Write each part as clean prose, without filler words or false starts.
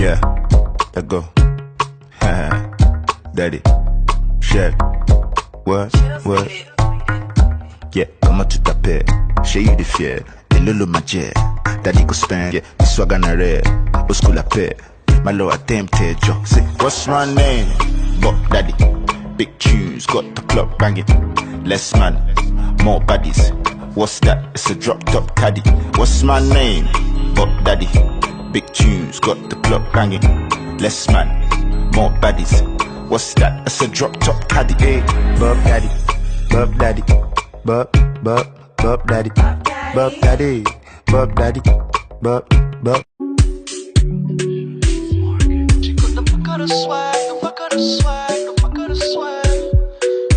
Yeah, let go. Daddy, chef, what? Yeah, comment tu t'appelles? J'ai eu des fiers, et lolo ma jet. Daddy go spend, yeah, this swag on a red. Au school la paix, my low attempted, yo. Say, what's my name? But daddy, big tunes, got the club banging. Less man, more baddies. What's that? It's a drop top caddy. What's my name? But daddy, big tunes, got the club banging. Less man, more baddies. What's that? It's a drop top caddy. Hey, Bub daddy, Bub daddy, Bub daddy, Bub daddy, Bub daddy, Bub. She got the fuck of the swag, the fuck of the swag, the fuck of the swag.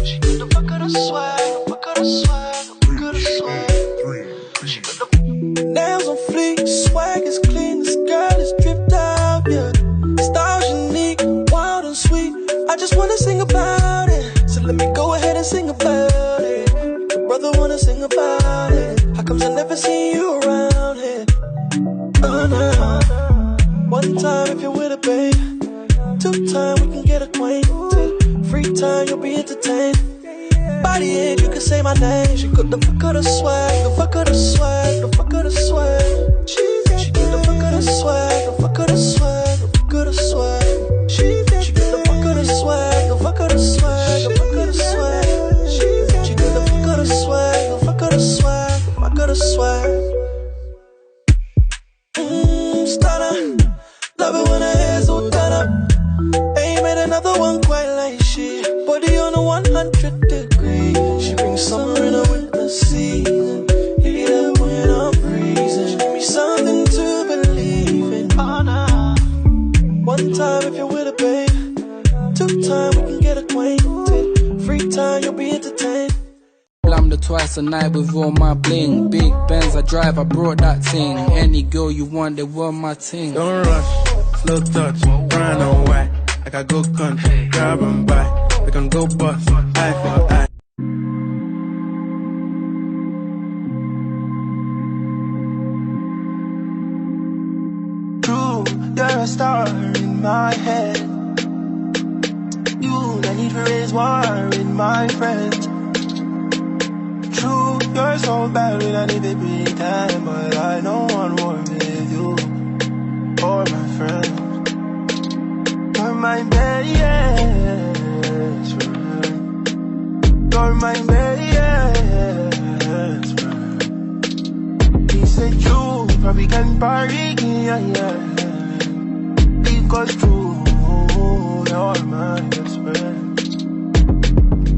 She got the fuck of the swag, the fuck of the swag, the fuck of the swag. She got the nails on fleek, swag is clean, this girl is dripped out, yeah. Style's unique, wild and sweet. I just wanna sing about it, so let me go ahead and sing about it. Your brother wanna sing about it. How comes I never see you around here? Oh no. One time if you're with a babe, 2 times we can get acquainted. 3 times you'll be entertained. Body age, you can say my name. She got the fuck of the swag, the fuck of the swag, the fuck of the swag. She got the fuck of the swag, the fuck of the swag, the fuck of the swag. She got the fuck of the swag, the fuck of the swag, the fuck of the swag. She got the fuck of the swag, the fuck of the swag, the fuck of the swag. Stunner, love it when her hair's all done up. Ain't made another one quite like she. Body on a 100 degree. She brings summer in a winter season. Heat up when I'm freezing. She give me something to believe in. Oh, nah. 1 time if you're with a babe, 2 times we can get acquainted. 3 times you'll be entertained. Lambda twice a night with all my bling. Big Benz I drive, I brought that ting. Any girl you want, they want my ting. Don't rush, slow touch, brown and white. Like I go country, grab and buy. We can go bust, eye for eye. True, you're a star in my head. You, I need to raise war in my friends. True, you're so bad when I need to break time, but I don't want war with you or my friends. You're my best friend. You're my best friend. He said you probably can party, yeah. Because true, you're my best friend.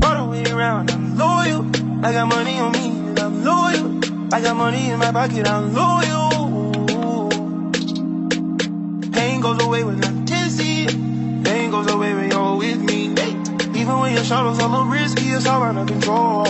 All the way around, I'm loyal. I got money on me and I'm loyal. I got money in my pocket, I'm loyal. Pain goes away when I'm dizzy. Pain goes away when you're with me. Even when your shadows are a little risky, it's all under control.